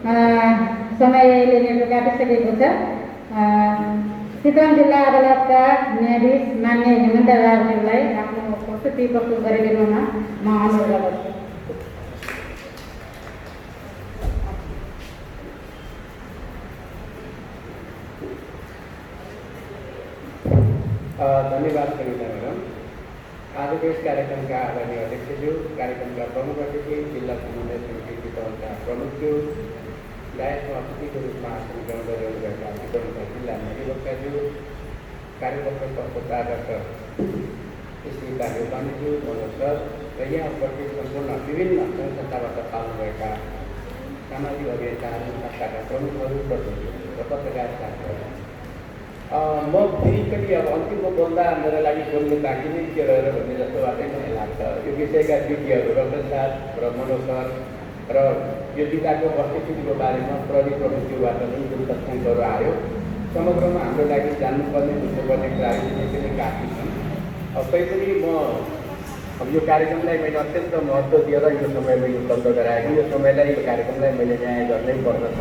समयले मेरो काटिसकेको छ। चितवन जिल्ला अदालतका न्यायाधीश मान्य हेमन्त राजज्यूलाई आफ्नो प्रस्तुति प्रस्तुत गरिदिनुमा म अनुरोध गर्छु। धन्यवाद सरिता म्याडम। आजको यस कार्यक्रमका आदरणीय अध्यक्षज्यू, कार्यक्रमका प्रमुख अतिथि, जिल्ला समन्वय समिति चितवनका प्रमुखज्यू, ल्यायसमा अतिथिको रूपमा आसन ग्रहण गरिरहेका चितवनका जिल्ला अधिवक्ताज्यू, कार्यकर्ता संस्थापक डाक्टर स्मिता योपानीज्यू, मनोज सर र यहाँ उपस्थित सम्पूर्ण विभिन्न सङ्घ संस्थाबाट पाल्नुभएका सामाजिक अभियन्ताहरू, संस्थाका प्रमुखहरू र पत्रकार साथीहरू, म फेरि पनि अब अन्तिममा बोल्दा मेरो लागि बोल्ने बाँकी नै के रहेर भन्ने जस्तो मात्रै मलाई लाग्छ। यो विषयका विज्ञहरू रतन सर र मनोज सर र यो जिल्लाको वस्तुस्थितिको बारेमा प्रमुखज्यूबाट पनि जुन तथ्याङ्कहरू आयो, समग्रमा हाम्रो लागि जान्नुपर्ने बुझ्नुपर्ने कुराहरू निकै नै काफी छन्। तैपनि म अब यो कार्यक्रमलाई मैले अत्यन्त महत्त्व दिएर यो समयमा यो बन्द गराएको, यो समयलाई यो कार्यक्रमलाई मैले न्याय गर्नै पर्दछ।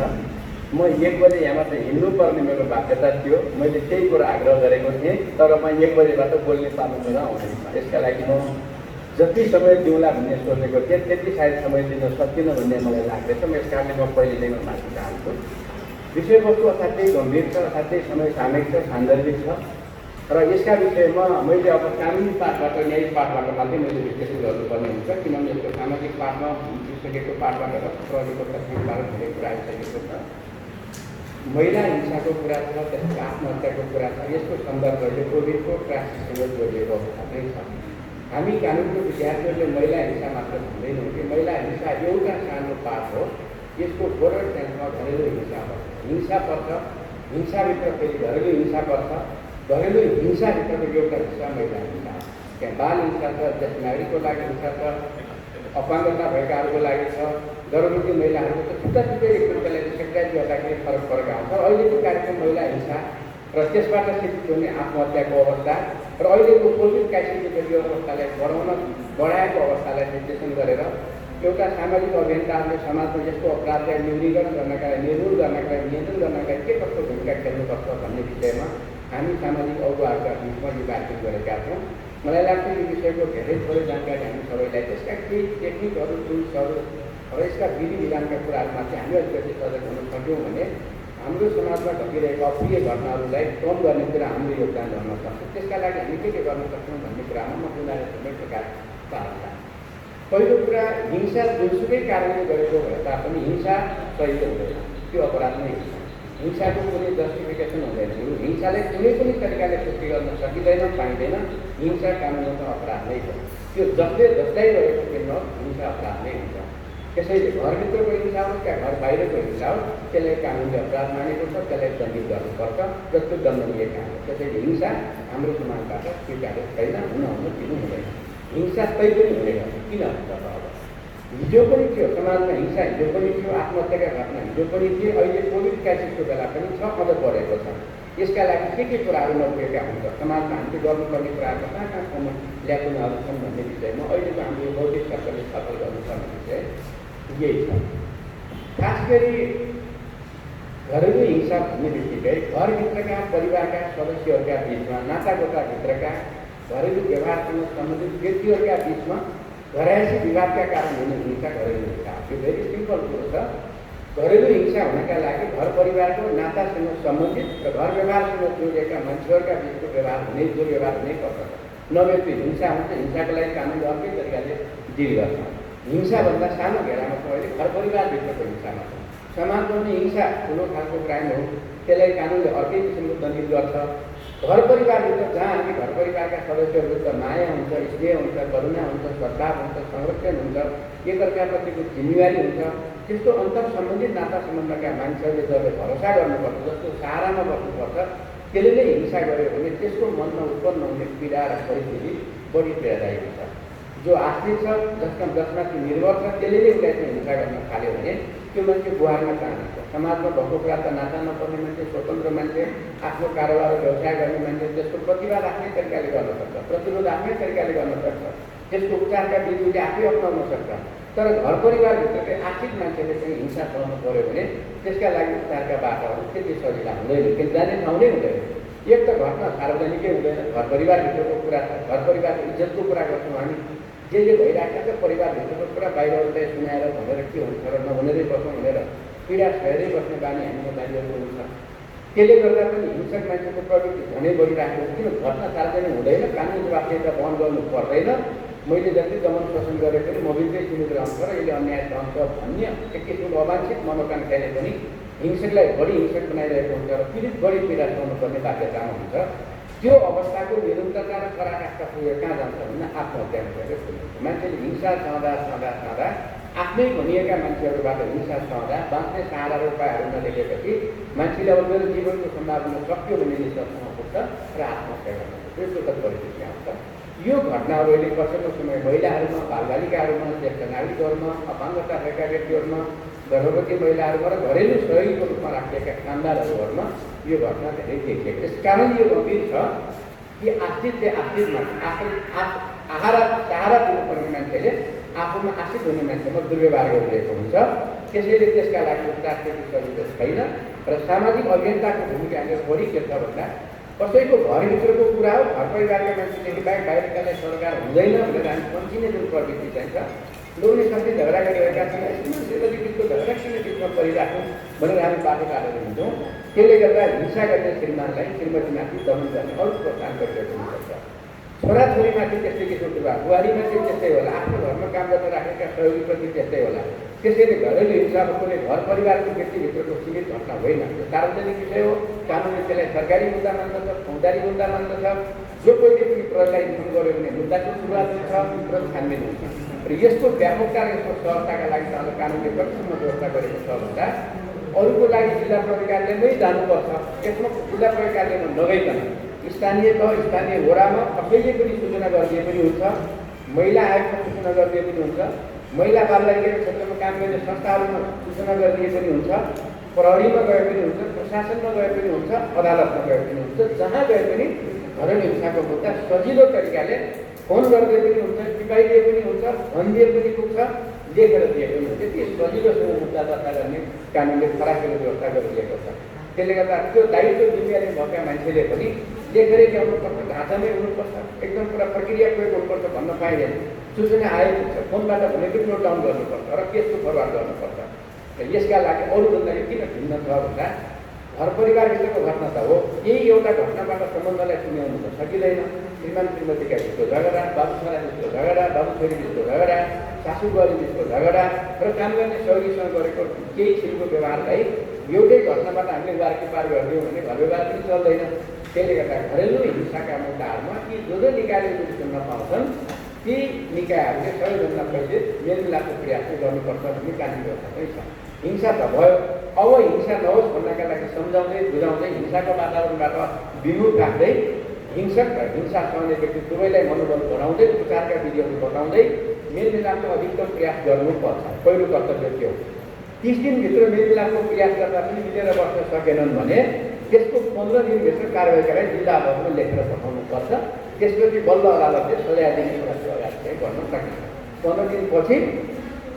म 1 बजे यहाँबाट हिँड्नुपर्ने मेरो बाध्यता थियो। मैले त्यही कुरा आग्रह गरेको थिएँ, तर म 1 बजेबाट बोल्ने पालो मेरो आउँदैन। यसका लागि म जति समय दिउँला भन्ने सोचेको थिएँ त्यति सायद समय दिन सकिनँ भन्ने मलाई लाग्दैछ। म यस कारणले म पहिले नै माथि चाहन्छु। विषयवस्तु असाध्यै गम्भीर छ, असाध्यै समय सामयिक छ, सान्दर्भिक छ र यसका विषयमा मैले अब कानुनी पाठबाट, न्यायिक पाठबाट मात्रै मैले विश्लेषण गर्नुपर्ने हुन्छ, किनभने यसको सामाजिक पाठमा पुगिसकेको पाठबाट र प्रहरीको तथ्याङ्कबाट धेरै कुरा आइसकेको छ। महिला हिंसाको कुरा छ, त्यसको आत्महत्याको कुरा छ। यसको सन्दर्भले कोभिडको क्राइसिससँग जोडिएको अवस्था नै छ। हामी कानुनको विद्यार्थीहरूले महिला हिंसा मात्र भन्दैनौँ कि महिला हिंसा एउटा सानो पाठ हो। यसको बोर्डर सेन्समा घरेलु हिंसा पर्छ, हिंसा पर्छ, हिंसाभित्र फेरि घरेलु हिंसा पर्छ, घरेलु हिंसाभित्रको एउटा हिंसा महिला हिंसा हो। त्यहाँ बाल हिंसा छ, ज्येष्ठ नागरिकको लागि हिंसा छ, अपाङ्गता भएकाहरूको लागि छ, गर्भवती महिलाहरूको त छुट्टा छुट्टै त्यसलाई सेक्रेटरी गर्दाखेरि फरक आउँछ। अहिलेको कार्यक्रम महिला हिंसा र त्यसबाट सिद्धित हुने आत्महत्याको अवस्था र अहिलेको कोभिड क्राइसिसको यो अवस्थालाई बढाएको अवस्थालाई निर्देशन गरेर एउटा सामाजिक अभियन्ताहरूले समाजमा यस्तो अपराधलाई न्यूनीकरण गर्नका लागि, निर्मूल गर्नका लागि, नियन्त्रण गर्नका लागि के कस्तो भूमिका खेल्नुपर्छ भन्ने विषयमा हामी सामाजिक अगुवाहरूका बिचमा यो बातचित गरेका छौँ। मलाई लाग्छ यो विषयको धेरै थोरै जानकारी हामी सबैलाई, त्यसका केही टेक्निकहरू, टुल्सहरू र यसका विधि विधानका कुराहरूमा चाहिँ हामी अलिकति सजग हुन सक्यौँ भने हाम्रो समाजमा घटिरहेका अप्रिय घटनाहरूलाई कम गर्ने कुरा हाम्रो योगदान रहन सक्छ। त्यसका लागि हामी के गर्न सक्छौँ भन्ने कुरामा म उनीहरू सबै प्रकार चाहन्छु। पहिलो कुरा, हिंसा जुनसुकै कारणले गरेको भए तापनि हिंसा सही हुँदैन, त्यो अपराध नै हुन्छ। हिंसाको कुनै जस्टिफिकेसन हुँदैन। हिंसालाई कुनै पनि तरिकाले पुष्टि गर्न सकिँदैन, पाइँदैन। हिंसा कानुनको अपराध नै हो। त्यो जसले जसलाई रहेको केही हिंसा अपराध नै हुन्छ। त्यसैले घरभित्रको हिंसा होस् या घर बाहिरको हिंसा होस्, त्यसलाई कानुनले अपराध मानेको छ, त्यसलाई दण्डित गर्नुपर्छ, जस्तो दण्डनीय काम हो। त्यसैले हिंसा हाम्रो समाजबाट स्वीकार्य छैन, हुन दिनु हुँदैन। हिंसा तै पनि हुँदैन, किन हुन्छ त? अब हिजो पनि थियो समाजमा हिंसा, हिजो पनि थियो, आत्महत्याका घटना हिजो पनि थिए, अहिले कोभिड क्राइसिसको बेला पनि छ, अझ बढेको छ। यसका लागि के कुराहरू नपुगेका हुन्छ, समाजमा हामीले गर्नुपर्ने कुराहरू कहाँसम्म ल्याकुनाहरू छन् भन्ने विषयमा अहिलेको हाम्रो बौद्धिक क्षेत्रले छलफल गर्नुपर्ने विषय यही छ। खास गरी घरेलु हिंसा भन्ने बित्तिकै घरभित्रका परिवारका सदस्यहरूका बिचमा, नातागोताभित्रका घरेलु व्यवहारसँग सम्बन्धित व्यक्तिहरूका बिचमा घरायसी विवादका कारण हुने हिंसा घरेलु हिंसा। यो भेरी सिम्पल कुरो छ। घरेलु हिंसा हुनका लागि घर परिवारको नातासँग सम्बन्धित र घर व्यवहारसँग जोडिएका मान्छेहरूका बिचको व्यवहार हुने, जो व्यवहार हुनै पर्छ। नभए त्यो हिंसा हुन्छ। हिंसाको लागि कानुनले अर्कै तरिकाले डिल गर्छ। हिंसाभन्दा सानो घेरामा छ अहिले घर परिवारभित्रको हिंसामा छ। समाजमा पनि हिंसा ठुलो खालको क्राइम हो, त्यसलाई कानुनले अर्कै किसिमको दण्डित गर्छ। घर परिवारभित्र जहाँ हामी घर परिवारका सदस्यहरूभित्र माया हुन्छ, स्नेह हुन्छ, करुणा हुन्छ, सद्भाव हुन्छ, संरक्षण हुन्छ, एकअर्काप्रतिको जिम्मेवारी हुन्छ, त्यस्तो अन्तर सम्बन्धित नाता सम्बन्धका मान्छेहरूले जसले भरोसा गर्नुपर्छ, जस्तो सहारामा बस्नुपर्छ, त्यसले नै हिंसा गर्यो भने त्यसको मनमा उत्पन्न हुने पीडा र परिस्थिति बढी पीडादायी हुन्छ। जो आश्रित छ, जसमाथि निर्भर छ, त्यसले नै उसलाई चाहिँ हिंसा गर्न थाल्यो भने त्यो मान्छे गुहारमा चाहन्छ। समाजमा भएको कुरा त नाता नपर्ने मान्छे, स्वतन्त्र मान्छे, आफ्नो कारोबार व्यवसाय गर्ने मान्छे त्यसको प्रतिवाद आफ्नै तरिकाले गर्न सक्छ, प्रतिरोध आफ्नै तरिकाले गर्न सक्छ, त्यसको उपचारका विधिले आफै अप्नाउन सक्छ। तर घर परिवारभित्रकै आर्थिक मान्छेले चाहिँ हिंसा चलाउनु पऱ्यो भने त्यसका लागि उपचारका बाटाहरू त्यति सजिला हुँदैन, किन जाने ठाउँ नै हुँदैन। एक त घटना सार्वजनिकै हुँदैन, घर परिवारभित्रको कुरा छ, घर परिवारको इज्जतको कुरा गर्छौँ हामी। जे भइराखेको छ परिवारभित्रको कुरा बाहिरलाई सुनाएर भनेर के हुन्छ र नहुनेरै बस्छौँ भनेर पीडा सहेरै बस्ने बानी हामीमा बानीहरूको हुन्छ। त्यसले गर्दा पनि हिंसक मान्छेको प्रवृत्ति झनै बढिरहेको छ। किन घटना सार्वजनिक हुँदैन, कानुन जवाफदेहीता वहन गर्नु पर्दैन। मैले जति दमन शोषण गरे पनि मोबिलकै सीमित रहन्छ र यसले अन्याय रहन्छ भन्ने एक किसिमको अवांछित मनोकांक्षाले पनि हिंसकलाई बढी हिंसक बनाइरहेको हुन्छ र पीडित बढी पीडा सहनु पर्ने बाध्यतामा हुन्छ। त्यो अवस्थाको निरन्तरता र पराकाष्ठा पुगेर कहाँ जान्छ भने आत्महत्या गरेर पुग्छ। मान्छेले हिंसा सहँदा आफ्नै भनिएका मान्छेहरूबाट हिंसा सहँदा बाँच्ने सहारा र उपायहरू नदेखेपछि मान्छेले अब मेरो जीवनको सम्भावना सक्यो भन्ने निष्कर्षमा पुग्छ र आत्महत्या गर्न त्यो दुःखद परिस्थिति आउँछ। यो घटनाहरूले पछिल्लो समय महिलाहरूमा, बालबालिकाहरूमा, ज्येष्ठ नागरिकहरूमा, अपाङ्गता भएका व्यक्तिहरूमा, गर्भवती महिलाहरूमा र घरेलु सहयोगीको रूपमा राखिएका कामदारहरूमा यो घटना धेरै देखिएको। यसकारण यो गम्भीर छ कि आश्रितले आश्रितमा सहारा दिनुपर्ने मान्छेले आफूमा आश्रित हुने मान्छेमा दुर्व्यवहार गरिरहेको हुन्छ। त्यसैले त्यसका लागि उपचार त्यति सजिलो छैन र सामाजिक अभियन्ताको भूमिका यहाँनिर बढी के छ भन्दा कसैको घरभित्रको कुरा हो, घर परिवारका मान्छेदेखि बाहेक बाहिरकालाई सरकार हुँदैन भनेर हामी सम्झिने जुन प्रवृत्ति चाहिन्छ। लोग्ने साथी झगडा गरिरहेका छन्, बिचको झगडा किन बिचमा परिराख्नु भनेर हामी बाटो काटेर हुन्छौँ। त्यसले गर्दा हिंसा गर्ने श्रीमानलाई श्रीमतीमाथि दमन गर्ने अरू प्रोत्साहन गरिरहेको हुनुपर्छ। छोराछोरीमाथि त्यस्तै किसिमको कुरा, बुहारीमाथि त्यस्तै होला, आफ्नो घरमा काम गर्न राखेका सहयोगीप्रति त्यस्तै होला। त्यसैले घरेलु हिंसामा कुनै घर परिवारको व्यक्तिभित्रको सीमित घटना होइन, यो सार्वजनिक विषय हो। कानुनले त्यसलाई सरकारी मुद्दा मान्दछ, फौजदारी मुद्दा मान्दछ। जो कोहीले पनि प्रहरीलाई इन्फर्म गर्यो भने मुद्दाको सुरुवात हुन्छ र छानबिन हुन्छ। र यस्तो व्यापकता र यस्तो सहजताका लागि त अब कानुनले कतिसम्म व्यवस्था गरेको छ भन्दा अरूको लागि जिल्ला प्रहरी कार्यालयमै जानुपर्छ। यसमा जिल्ला प्रहरी कार्यालयमा नगइकन स्थानीय तह, स्थानीय वडामा कसैले पनि सूचना गरिदिए पनि हुन्छ, महिला आयोगमा सूचना गरिदिए पनि हुन्छ, महिला बालबालिकाको क्षेत्रमा काम गर्ने संस्थाहरूमा सूचना गरिदिए पनि हुन्छ, प्रहरीमा गए पनि हुन्छ, प्रशासनमा गए पनि हुन्छ, अदालतमा गए पनि हुन्छ। जहाँ गए पनि घरेलु हिंसाको मुद्दा सजिलो तरिकाले फोन गर्दै पनि हुन्छ, टिपाइदिए पनि हुन्छ, भनिदिए पनि पुग्छ, लेखेर दिए पनि हुन्छ। त्यति सजिलोसँग मुद्दा दर्ता गर्ने कानुनले फराकिलो व्यवस्था गरिदिएको छ। त्यसले गर्दा त्यो दायित्व जिम्मेवारी भएका मान्छेले पनि लेखेरै ल्याउनुपर्छ, ढाँचामै हुनुपर्छ, एकदम पुरा प्रक्रिया प्रयोग हुनुपर्छ भन्न पाइँदैन। सूचना आएको छ फोनबाट भने पनि नोट डाउन गर्नुपर्छ र केसको फरवार्ड गर्नुपर्छ। र यसका लागि अरूभन्दा किन भिन्न छ भन्दा घर परिवारभित्रको घटना त हो, यही एउटा घटनाबाट सम्बन्धलाई सुन्याउनु त सकिँदैन। श्रीमान श्रीमतीका बिचको झगडा, बाबु छोरा बिचको झगडा, बाबु छोरी बिचको झगडा, सासू बुहारी बिचको झगडा र काम गर्ने सहयोगीसँग गरेको केही किसिमको व्यवहारलाई एउटै घटनाबाट हामीले वार्की पार गरिदियौँ भने घर व्यवहार पनि चल्दैन। त्यसले गर्दा घरेलु हिंसाका मुद्दाहरूमा ती जो निकायले जुन सुन्न पाउँछन् ती निकायहरूले सबैभन्दा पहिले मेलमिलापको प्रयास गर्नुपर्छ भन्ने कानुन व्यवस्था पनि छ। हिंसा त भयो, अब हिंसा नहोस् भन्नका लागि सम्झाउँदै बुझाउँदै हिंसाको वातावरणबाट विमुख राख्दै हिंसक र हिंसा सहने व्यक्ति दुवैलाई मनोबल बढाउँदै उपचारका विधिहरू बताउँदै मेलमिलापको अधिकतम प्रयास गर्नुपर्छ। पहिलो कर्तव्य के हो? 30 दिनभित्र मेलमिलापको प्रयास गर्दा पनि मिलेर बस्न सकेनन् भने त्यसको 15 दिनभित्र कारवाहीका लागि जिल्ला अदालतमा लेखेर पठाउनुपर्छ। त्यसपछि बल्ल अदालतले सजाय दिने कुरा अगाडि चाहिँ गर्न सकिन्छ। 15 दिनपछि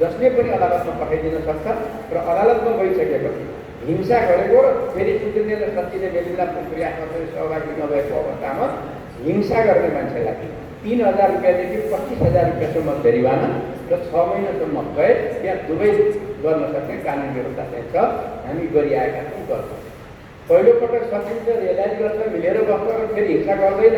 जसले पनि अदालतमा पठाइदिन सक्छ र अदालतमा गइसकेपछि हिंसा गरेको र फेरि सुत्रिने र सच्चिने मेलमिलापको प्रयासमा पनि सहभागी नभएको अवस्थामा हिंसा गर्ने मान्छेलाई 3000 रुपियाँदेखि 25,000 रुपियाँसम्म जरिवाना र 6 महिनासम्म कैद त्यहाँ दुवै गर्न सक्ने कानुन व्यवस्था चाहिँ छ। हामी गरिआएका छौँ, गर्छौँ। पहिलोपटक सकिन्छ, रियलाइज गर्छ, मिलेर बस्छ र फेरि हिंसा गर्दैन,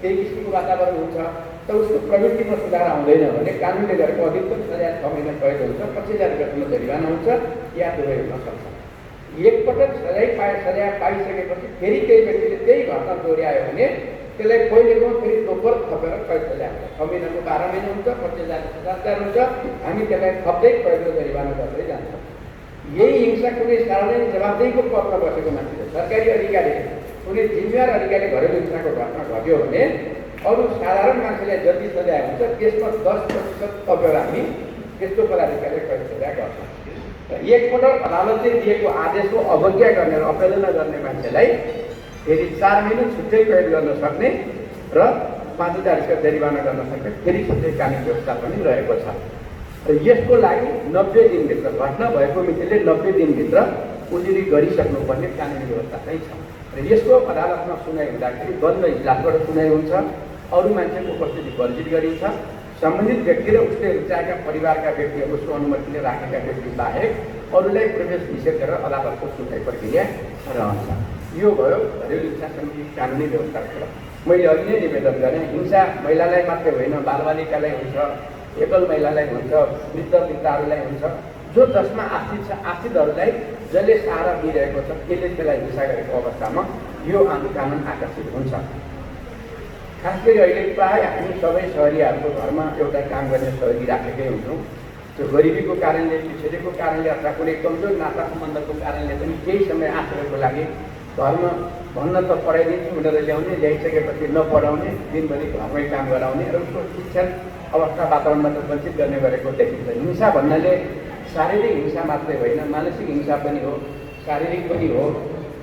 त्यही किसिमको वातावरण हुन्छ त उसको प्रवृत्तिमा सुधार आउँदैन भने कानुनले गरेको अधिकतम सजाय 6 महिना कैद हुन्छ, 25,000 रुपियाँसम्म जरिवाना हुन्छ या दुवै हुन सक्छ। एकपटक सजाय पाइसकेपछि फेरि त्यही व्यक्तिले त्यही घटना दोहोऱ्यायो भने त्यसलाई पहिलेको फेरि दोब्बर थपेर कैद सजाय हुन्छ। 6 महिनाको 12 महिना हुन्छ, 25,000 50,000 हुन्छ। हामी त्यसलाई थप्दै कैद र जरिवाना गर्दै जान्छौँ। यही हिंसा कुनै सार्वजनिक जवाबदेहीको पदमा बसेको मान्छेले, सरकारी अधिकारीले, कुनै जिम्मेवार अधिकारीले घरेलु हिंसाको घटना घट्यो भने अरू साधारण मान्छेलाई जति सजाय हुन्छ त्यसमा 10% थपेर हामी त्यस्तो पदाधिकारीले कैद सजाय गर्छौँ। र एकपटक अदालतले दिएको आदेशको अवज्ञा गर्ने र अवहेलना गर्ने मान्छेलाई फेरि 4 महिना छुट्टै कैद गर्न सक्ने र 5,000 रुपियाँ जरिवाना गर्न सक्ने फेरि छुट्टै कानुन व्यवस्था पनि रहेको छ। र यसको लागि 90 दिनभित्र घटना भएको मितिले 90 दिनभित्र उजुरी गरिसक्नुपर्ने कानुनी व्यवस्था चाहिँ छ। र यसको अदालतमा सुनाइ हुँदाखेरि बन्द इजलासबाट सुनाइ हुन्छ, अरू मान्छेको उपस्थिति वर्जित गरिन्छ, सम्बन्धित व्यक्ति र उसले रुचाएका परिवारका व्यक्ति उसको अनुमतिले राखेका व्यक्ति बाहेक अरूलाई प्रवेश निषेध गरेर अदालतको सुनवाई प्रक्रिया रहन्छ। यो भयो घरेलु हिंसा सम्बन्धी कानुनी व्यवस्थाको। मैले अघि नै निवेदन गरेँ, हिंसा महिलालाई मात्रै होइन, बालबालिकालाई हुन्छ, एकल महिलालाई हुन्छ, वृद्ध वृद्धाहरूलाई हुन्छ, जो जसमा आश्रित छ आश्रितहरूलाई जसले सहारा दिइरहेको छ त्यसले त्यसलाई हिंसा गरेको अवस्थामा यो कानुन आकर्षित हुन्छ। खास गरी अहिले प्रायः हामी सबै सहरीहरूको घरमा एउटा काम गर्ने सहरी राखेकै हुन्छौँ। त्यो गरिबीको कारणले, पिछडिएको कारणले अथवा कुनै कमजोर नाता सम्बन्धको कारणले पनि केही समय आश्रयको लागि घरमा भन्न त पढाइदिन्छु भनेर ल्याउने, ल्याइसकेपछि नपढाउने, दिनभरि घरमै काम गराउने र उसको शिक्षण अवस्था वातावरणबाट वञ्चित गर्ने गरेको देखिन्छ। हिंसा भन्नाले शारीरिक हिंसा मात्रै होइन, मानसिक हिंसा पनि हो, शारीरिक पनि हो,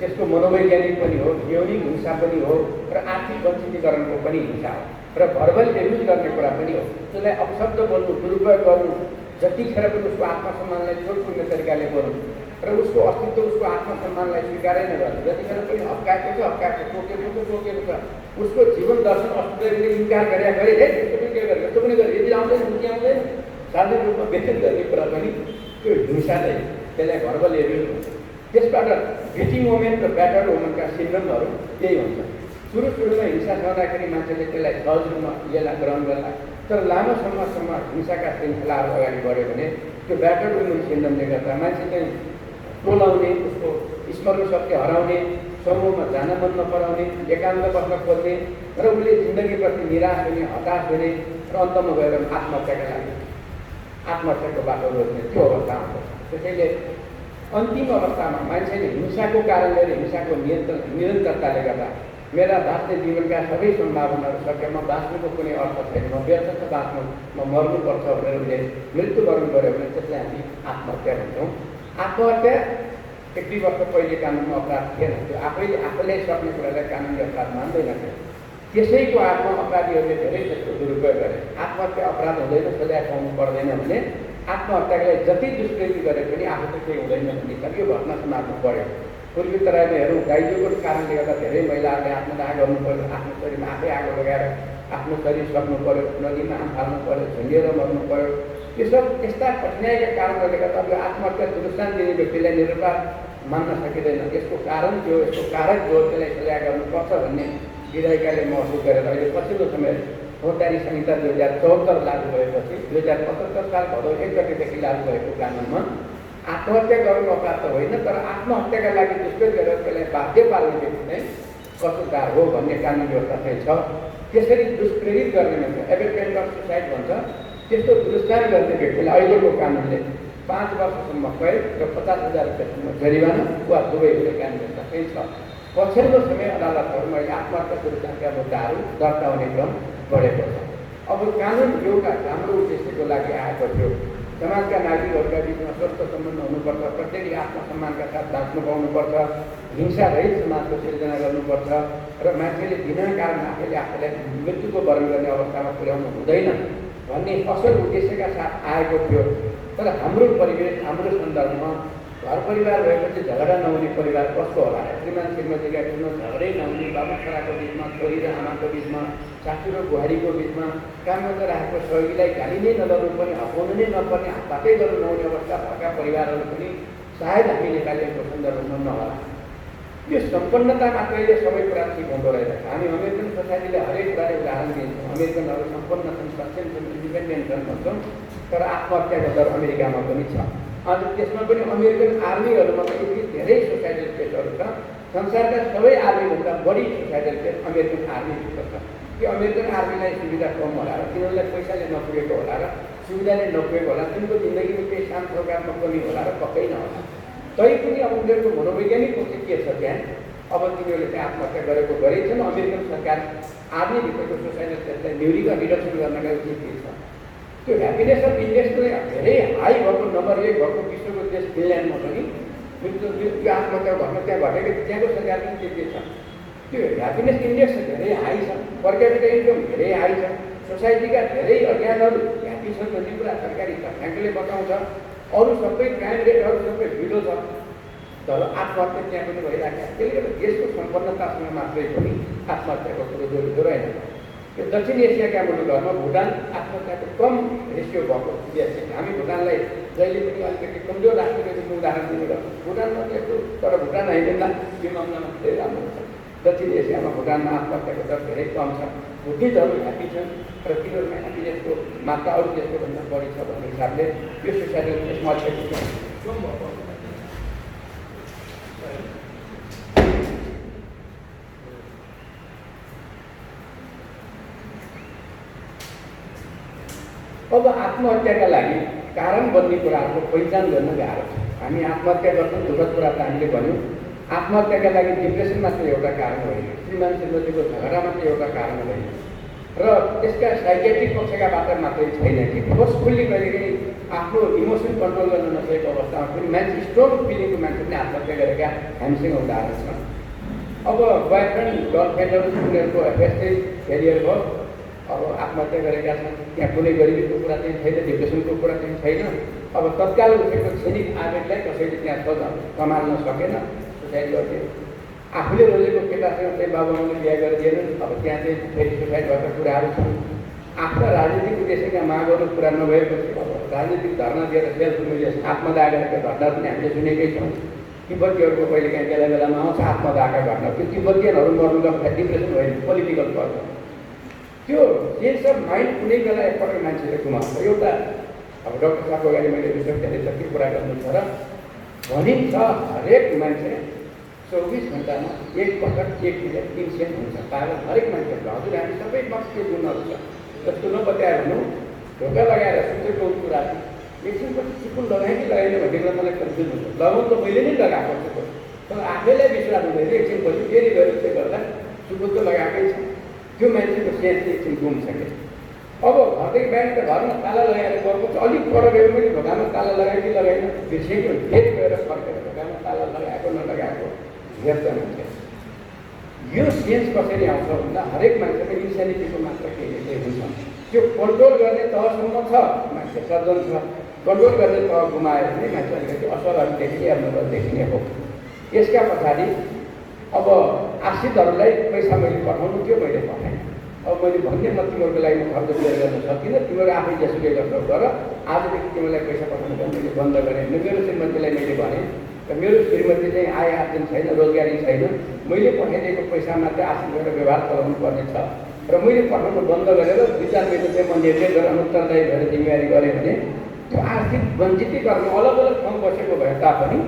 त्यसको मनोवैज्ञानिक पनि हो, यौनिक हिंसा पनि हो र आर्थिक वञ्चितीकरणको पनि हिंसा हो र भर्बल एब्युज गर्ने कुरा पनि हो। त्यसलाई अपशब्द बोल्नु, दुरुपयोग गर्नु, जतिखेर पनि उसको आत्मसम्मानलाई चोट पुग्ने तरिकाले बोल्नु र उसको अस्तित्व, उसको आत्मसम्मानलाई स्वीकारै नगर्नु, जतिखेर पनि हप्काएको छ हप्काएको, टोकेको छ, उसको जीवन दर्शन अस्तित्वले इन्कार गरे यस्तो पनि के गरे, यस्तो पनि गरे, यदि आउँदैन बुझी आउँदैन, शारीरिक रूपमा व्यथित गर्ने कुरा पनि त्यो हिंसा नै, त्यसलाई भर्बल एब्युज हुन्छ। त्यसबाट बिटिङ वुमेन र ब्याटर्ड वुमेनका सिन्ड्रोमहरू त्यही हुन्छ। सुरुमा हिंसा छँदाखेरि मान्छेले त्यसलाई सहज रूपमा यसलाई ग्रहण गर्ला, तर लामो समयसम्म हिंसाका श्रृङ्खलाहरू अगाडि बढ्यो भने त्यो ब्याटर्ड वुमेन सिन्ड्रोमले गर्दा मान्छे चाहिँ टोलाउने, उसको स्मरण शक्ति हराउने, समूहमा जान मन नपराउने, एकान्त बस्न खोज्ने र उसले जिन्दगीप्रति निराश हुने, हताश हुने र अन्तमा गएर आत्महत्याको बाटो रोज्ने त्यो अवस्था आउँछ। त्यसैले अन्तिम अवस्थामा मान्छेले हिंसाको कारणले र हिंसाको निरन्तरताले गर्दा मेरा बाँच्ने जीवनका सबै सम्भावनाहरू सकेमा बाँच्नुको कुनै अर्थ छैन, म व्यर्थ छ बाँच्नु, म मर्नुपर्छ भनेर उसले मृत्युवरण गऱ्यो भने त्यसलाई हामी आत्महत्या भन्छौँ। आत्महत्या 1-2 वर्ष पहिले कानुनमा अपराध थिएन, त्यो आफैले सक्ने कुरालाई कानुनले अपराध मान्दैनथ्यो। त्यसैको आत्मा अपराधीहरूले धेरै जस्तो दुरुपयोग गरे। आत्महत्या अपराध हुँदैन, सजाय पाउनु पर्दैन भने आत्महत्यालाई जति दुष्कृति गरे पनि आफू त केही हुँदैन भन्ने छ। यो घटना समात्नु पर्यो। पूर्वी तराईमा हेरौँ, गाईजोको कारणले गर्दा धेरै महिलाहरूले आत्मदाह गर्नु पर्यो, आफ्नो शरीरमा आफै आगो लगाएर आफ्नो शरीर सक्नु पर्यो, नदीमा आम फाल्नु पर्यो, झुन्डिएर मर्नु पर्यो। यो सब यस्ता कठिनाइका कारणहरूले गर्दा यो आत्महत्या दुरुस्तान दिने व्यक्तिलाई निरुपार मान्न सकिँदैन। यसको कारण जो, यसको कारक जो, त्यसलाई सजाय गर्नुपर्छ भन्ने विधायिकाले महसुस गरेर अहिले पछिल्लो समय फौजदारी संहिता 2074 लागू भएपछि 2075 साल भदौ 1 गतेदेखि लागू भएको कानुनमा आत्महत्या गर्नु अपराध त होइन, तर आत्महत्याका लागि दुष्कृत गरेर त्यसलाई बाध्य पार्ने व्यक्ति चाहिँ कसुरदार हो भन्ने कानुन व्यवस्था चाहिँ छ। त्यसरी दुष्प्रेरित गर्ने मान्छे एबेटमेन्ट अफ सुसाइड भन्छ, त्यस्तो दुरुस्तान गर्ने व्यक्तिलाई अहिलेको कानुनले 5 वर्षसम्म कैद र 50,000 रुपियाँसम्म जरिवाना वा दुवै हुने कानुन व्यवस्था चाहिँ छ। पछिल्लो समय अदालतहरूमा अहिले आत्महत्या दुरुस्तानका मुद्दाहरू दर्ता हुने क्रम बढेको छ। अब कानुन एउटा राम्रो उद्देश्यको लागि आएको थियो। समाजका नागरिकहरूका बिचमा स्वस्थ सम्बन्ध हुनुपर्छ, प्रत्येकले आत्मसम्मानका साथ बाँच्नु पाउनुपर्छ, हिंसा रहित समाजको सिर्जना गर्नुपर्छ र मान्छेले बिना कारण आफैलाई मृत्युको वरण गर्ने अवस्थामा पुर्याउनु हुँदैन भन्ने असल उद्देश्यका साथ आएको थियो। तर हाम्रो परिवेश, हाम्रो सन्दर्भमा घर परिवार भएपछि झगडा नहुने परिवार कस्तो होला? श्रीमान श्रीमतीका बिचमा झगडै नहुने, बाबु छोराको बिचमा, छोरी र आमाको बिचमा, सासू र बुहारीको बिचमा, काममा राखेको सहयोगीलाई गाली नै नगर्नु पर्ने, हप्काउनु नै नपर्ने, हातपातै गर्नु नहुने अवस्था भएका परिवारहरू पनि सायद हामी नेपालीहरूको सन्दर्भमा नहोला। यो सम्पन्नता मात्रैले सबै कुरा ठिक हुँदो रहेछ। हामी अमेरिकन सोसाइटीले हरेक कुराले उदाहरण दिन्छौँ। अमेरिकनहरू सम्पन्न छन्, सक्षम छन्, इन्डिपेन्डेन्ट छन् भन्छौँ, तर आत्महत्याको दर अमेरिकामा पनि छ। अनि त्यसमा पनि अमेरिकन आर्मीहरूमा पनि यति धेरै सोसाइटल केसहरू छ। संसारका सबै आर्मीभन्दा बढी सोसाइटल केस अमेरिकन आर्मीभित्र छ। कि अमेरिकन आर्मीलाई सुविधा कम होला र तिनीहरूलाई पैसाले नपुगेको होला र सुविधाले नपुगेको होला, तिनको जिन्दगीमा केही शान्त प्रकारमा कमी होला र पक्कै नहोला। तैपनि अब उनीहरूको मनोवैज्ञानिक पक्ष के छ त्यहाँ? अब तिनीहरूले चाहिँ आत्महत्या गरेको गरेछन्। अमेरिकन सरकार आर्मीभित्रको सोसाइटल केसलाई न्युरिका रिडक्सन गर्नका उचित के छ? त्यो ह्याप्पिनेस अफ इन्डेक्स धेरै हाई भएको, नम्बर 1 भएको विश्वको देश फिनल्यान्डमा पनि त्यो आत्महत्या घटना त्यहाँ घटेको, त्यहाँको सरकार पनि के छ? त्यो ह्याप्पिनेस इन्डेक्स धेरै हाई छ, पर क्यापिटा इन्कम धेरै हाई छ, सोसाइटीका धेरै अज्ञानहरू ह्याप्पी छन् भन्ने कुरा सरकारी तथ्याङ्कले बताउँछ। अरू सबै क्राइम रेटहरू सबै ढिलो छ, तर आत्महत्या त्यहाँ पनि भइरहेको छ। त्यसले गर्दा देशको सम्पन्नतासँग मात्रै पनि आत्महत्याको कुरो जोडिँदो रहेन। यो दक्षिण एसियाका मुलुकहरूमा भुटान आत्महत्याको कम रेसियो भएको देश छ। हामी भुटानलाई जहिले पनि अलिकति कमजोर राष्ट्रको रूपमा उदाहरण दिने गर्छौँ। भुटानमा त्यस्तो, तर भुटान होइन यो मामलामा धेरै राम्रो छ। दक्षिण एसियामा भुटानमा आत्महत्याको दर धेरै कम छ। बुद्धिस्टहरू ह्याप्पी छन् र तिनीहरूमा ह्याप्पिनेसको मात्रा अरू देशको भन्दा बढी छ भन्ने हिसाबले यो सोसाइटल केसमा अलिकति कम भएको। अब आत्महत्याका लागि कारण बन्ने कुराहरूको पहिचान गर्न गाह्रो छ। हामी आत्महत्या गर्छौँ, दुःखद कुरा त हामीले भन्यौँ। आत्महत्याका लागि डिप्रेसन मात्रै एउटा कारण होइन, श्रीमान श्रीमतीको झगडा मात्रै एउटा कारण होइन, र त्यसका साइकेट्रिक पक्षकाबाट मात्रै छैन कि फोर्सफुल्ली कहिलेकाहीँ आफ्नो इमोसन कन्ट्रोल गर्न नसकेको अवस्थामा पनि मान्छे स्ट्रङ फिलिङको मान्छे पनि आत्महत्या गरेका हामीसँग उदाहरण छन्। अब बोयफ्रेन्ड गर्लफ्रेन्डहरू उनीहरूको एफेयर चाहिँ फेलियर भयो, अब आत्महत्या गरेका छन्। त्यहाँ कुनै गरिबीको कुरा चाहिँ छैन, डिप्रेसनको कुरा चाहिँ छैन। अब तत्काल उठेको क्षणिक आवेगलाई कसैले त्यहाँ सम्हाल्न सकेन, सुसाइड गर्थे। आफूले रोजेको केटासँग चाहिँ बाबुआमाले बिहा गरिदिएन, अब त्यहाँ चाहिँ फेरि सुसाइड भएका कुराहरू छन्। आफ्ना राजनीतिक उद्देश्यका मागहरू पुरा नभएपछि अब राजनीतिक धर्ना दिएर सेल्फ ह्युमिलिएसन आत्मदाह गरेका घटना पनि हामीले सुनेकै छौँ। तिब्बतीहरूको कहिलेकाहीँ बेला बेलामा आउँछ आत्मदाहका घटना। त्यो तिब्बतीयहरू मर्नु गर्दा डिप्रेसन होइन, पोलिटिकल पर्छ। त्यो सेन्स अफ माइन्ड कुनै बेला एकपल्ट मान्छेले गुमाउँछ। एउटा अब डाक्टर साहबको अगाडि मैले रिसर्च गरेर के कुरा गर्नु छ र भनिन्छ हरेक मान्छे 24 घन्टामा एकपटक 1 मिनट 3 सेकेन्ड हुन्छ। पागल हरेक मान्छेहरू। हजुर हामी सबै मस्के गुणहरू छ। जस्तो नबताएर भनौँ, ढोका लगाएर सुतेको कुरा एकछिनपछि चिकुन लगाएँ कि लगाएन भन्ने कुरा मलाई कन्फ्युज हुन्छ। लगाउनु त मैले नै लगाएको छु, तर आफैलाई विश्वास हुँदैन। एकछिनपछि फेरि गएर चाहिँ गर्दा सुकुन त लगाएकै छ। त्यो मान्छेको सेन्स एकछिन गुम्सक्यो। अब घरदेखि बाहिर त घरमा ताला लगाएर गएको छ, अलिक पर गयो पनि ढोकामा ताला लगायो कि लगाएन बिर्सेको, फेरि गएर फर्केर ढोकामा ताला लगाएको नलगाएको हेर्छ मान्छे। यो सेन्स कसरी आउँछ भन्दा हरेक मान्छेको इन्सानिटीको मात्र केही हुन्छ। त्यो कन्ट्रोल गर्ने तहसम्म छ, मान्छे सर्जन छ। कन्ट्रोल गर्ने तह गुमायो भने मान्छे अलिकति असलहरू देखिने अब्नर्मल देखिने हो। यसका पछाडि अब आश्रितहरूलाई पैसा मैले पठाउनु थियो, मैले पठाएँ। अब मैले भन्ने म तिमीहरूको लागि म खर्च गर्न सकिनँ, तिमीहरू आफै जसुकै गर्छौ गर, आजदेखि तिमीलाई पैसा पठाउनु पनि मैले बन्द गरेँ। मेरो श्रीमतीलाई मैले भनेँ, मेरो श्रीमती चाहिँ आय आर्जन छैन, रोजगारी छैन, मैले पठाइदिएको पैसामा चाहिँ आश्रित गरेर व्यवहार चलाउनु पर्ने छ र मैले पठाउनु बन्द गरेर 2-4 महिना चाहिँ म निर्देश गरेर अनुत्तरदायी भएर जिम्मेवारी गरेँ भने त्यो आर्थिक वञ्चितीकरण अलग अलग ठाउँ बसेको भए तापनि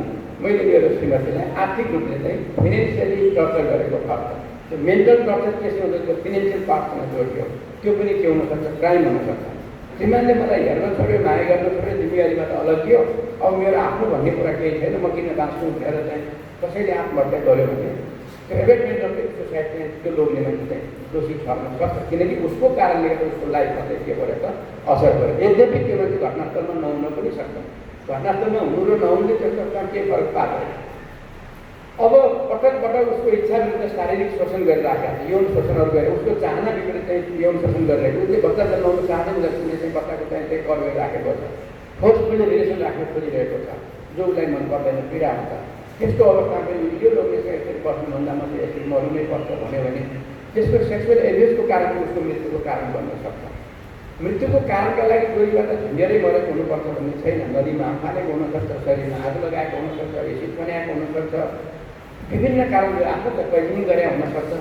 मैले मेरो श्रीमतीलाई आर्थिक रूपले चाहिँ फाइनेन्सियली टर्चर गरेको खर्च, त्यो मेन्टल टर्चर त्यसो हुँदा त्यो फाइनेन्सियल पार्टसँग जोडियो। त्यो पनि के हुनसक्छ, क्राइम हुनसक्छ। श्रीमानले मलाई हेर्न छोड्यो, माया गर्न छोड्यो, जिम्मेवारीबाट अलगियो। अब मेरो आफ्नो भन्ने कुरा केही छैन, म किन बाँच्नु उठेर चाहिँ कसैले आत्महत्या गर्यो भने त्यो एबेटमेन्ट अफ सोसाइटीले त्यो लोग्ने मान्छे चाहिँ दोषी ठर्न सक्छ, किनकि उसको कारणले गर्दा उसको लाइफमा चाहिँ के गरेर असर गर्यो। यद्यपि त्यो मान्छे घटनास्थलमा नहुन पनि सक्छ। घटनास्थलमा हुनु र नहुनुले त्यसमा के फरक पार्दैन। अब पटक पटक उसको इच्छा विरुद्ध शारीरिक शोषण गरिरहेको छ, यौन शोषणहरू गरेर उसको चाहना विरुद्ध चाहिँ यौन शोषण गरिरहेको, उसले बच्चा जन्माउनु चाहँदैन जसले चाहिँ बच्चाको चाहिँ कर गरिराखेको छ, फोर्सफुल्ली रिलेसन राख्न खोजिरहेको छ, जो उसलाई मन पर्दैन, पीडा हुन्छ। त्यस्तो अवस्थामा पनि यो लोकले चाहिँ यसरी बस्नुभन्दा मात्रै यसरी मर्नु नै पर्छ भन्यो भने त्यसको सेक्सुअल एब्युजको कारण उसको मृत्युको कारण बन्न सक्छ। मृत्युको कारणका लागि गोलीबाट झुन्डेरै मरेको हुनुपर्छ भन्ने छैन। नदीमा फालेको हुनसक्छ, शरीरमा आगो लगाएको हुनसक्छ, एसिड बनाएको हुनसक्छ, विभिन्न कारणले आफ्नो त पइजनिङ गरे हुनसक्छ।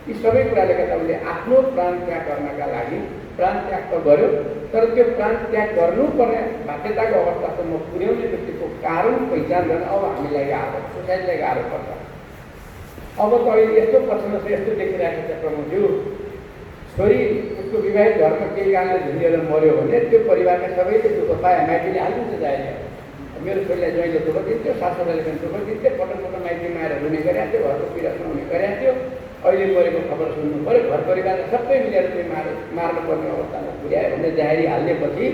यी सबै कुराले गर्दा उसले आफ्नो प्राण त्याग गर्नका लागि प्राण त्याग त गर्यो, तर त्यो प्राण त्याग गर्नुपर्ने बाध्यताको अवस्थासम्म पुर्याउने व्यक्तिको कारण पहिचान गर्न अब हामीलाई गाह्रो, सोसाइटीलाई गाह्रो पर्छ। अब त अहिले यस्तो प्रश्न छ, यस्तो देखिरहेको छ प्रमुखज्यू, छोरी उसको विवाहित घरमा केही कारणले झुन्डिएर मऱ्यो भने त्यो परिवारका सबैले दुःख पाए, माइतीले हालिदिन्छ जाने। मेरो छोरीलाई ज्वाइँले दुःख दिन्थ्यो, सासूराले पनि दुःख दिन्थ्यो, पटक पटक माइती माएर हुने गरेको थियो, घरको पीडा सुनाउने गरेको थियो। अहिले मरेको खबर सुन्नु पऱ्यो, घर परिवारले सबै मिलेर चाहिँ मार्नुपर्ने अवस्थामा पुर्यायो भने जाहेरी हाल्नेपछि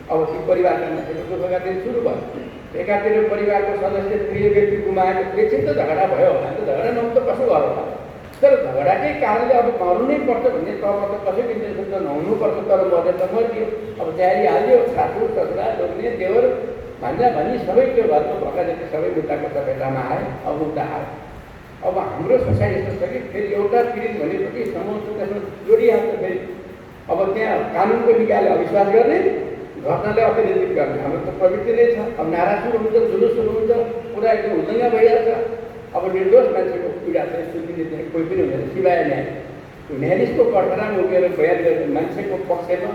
अब ती परिवारका मान्छेको दुःखका दिन सुरु भयो। एकातिर परिवारको सदस्य प्रिय व्यक्ति गुमाएको एकछिन त झगडा भयो होला, त झगडा नहुँ त कसो गर्नु होला। तर झगडाकै कारणले अब मर्नु नै पर्छ भन्ने तब त कसैको इन्टेन्सन त नहुनुपर्छ, तर मर्यो त मरियो। अब तयारी हाल्यो, सासू ससुरा लोग्ने देवर भन्दा भनी सबै त्यो घरको भएका जति सबै मुद्दाको सफेदामा आयो। अब मुद्दा आयो। अब हाम्रो सोसाइटी यस्तो छ कि फेरि एउटा पीडित भनेपछि समूह त्यसमा जोडिहाल्छ फेरि। अब त्यहाँ कानुनको निकायले अविश्वास गर्ने, घटनाले अतिरञ्जित गर्ने हाम्रो त प्रवृत्ति नै छ। अब नारा सुरु हुन्छ, जुलुस सुरु हुन्छ, पुरा एकदम हुँदैन भइहाल्छ। अब निर्दोष मान्छेको पीडा चाहिँ सुनिदिने कोही पनि हुँदैन, सिवाय न्याय। न्यायाधीशको कठघरामा उभिएर बयान गर्ने मान्छेको पक्षमा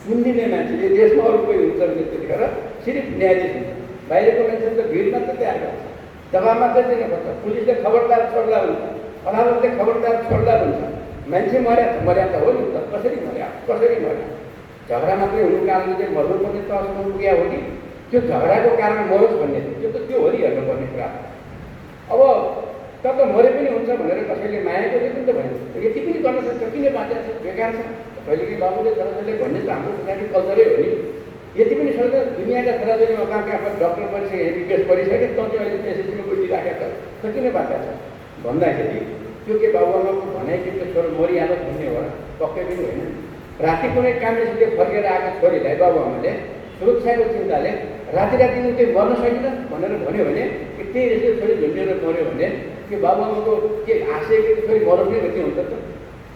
सुनिदिने मान्छे यो देशमा अरू कोही हुन्छ भने त्यतिखेर सिर्फ न्यायाधीश हुन्छ। बाहिरको मान्छेले त भिड मात्रै तयार गर्छ, दबाब मात्रै दिनुपर्छ। पुलिसले खबरदार छोड्ला हुन्छ, अदालतले खबरदार छोड्ला हुन्छ। मान्छे मर्या त हो नि त, कसरी मर्या? झगडा मात्रै हुनु कारणले चाहिँ मर्नुपर्ने तहसम्म पुग्या हो कि त्यो झगडाको कारण मरोस् भन्ने त्यो त त्यो हो नि हेर्नुपर्ने कुरा। अब त मरे पनि हुन्छ भनेर कसैले मायाको पनि त भन्यो, यति पनि गर्न सक्छ, किन बाँचेको छ? बेकार छ। पहिलेकै बाबुले छोराछोरीले भन्ने त हाम्रो सोसाइटी कल्चरै हो नि। यति पनि सक्छ दुनियाँका छोराछोरी कहाँ डक्टर पढिसके, एमबिबिएस पढिसके, त चाहिँ अहिले एसएससीमा बुझिराखेको छ, किन बाँचेको छ भन्दाखेरि त्यो के बाबुआमाको भनाइ कि त्यो छोरो मरिहाल्छ भन्ने हो, पक्कै पनि होइन। राति कुनै कामले फर्केर आएको छोरीलाई बाबुआमाले सुरक्षाको चिन्ताले राति त्यो गर्न सकिन भनेर भन्यो भने त्यही रहेछ छोरी झुन्डेर मऱ्यो भने त्यो बाबुआमाको के आशय कि छोरी मरोस् नै गति हुन्छ त।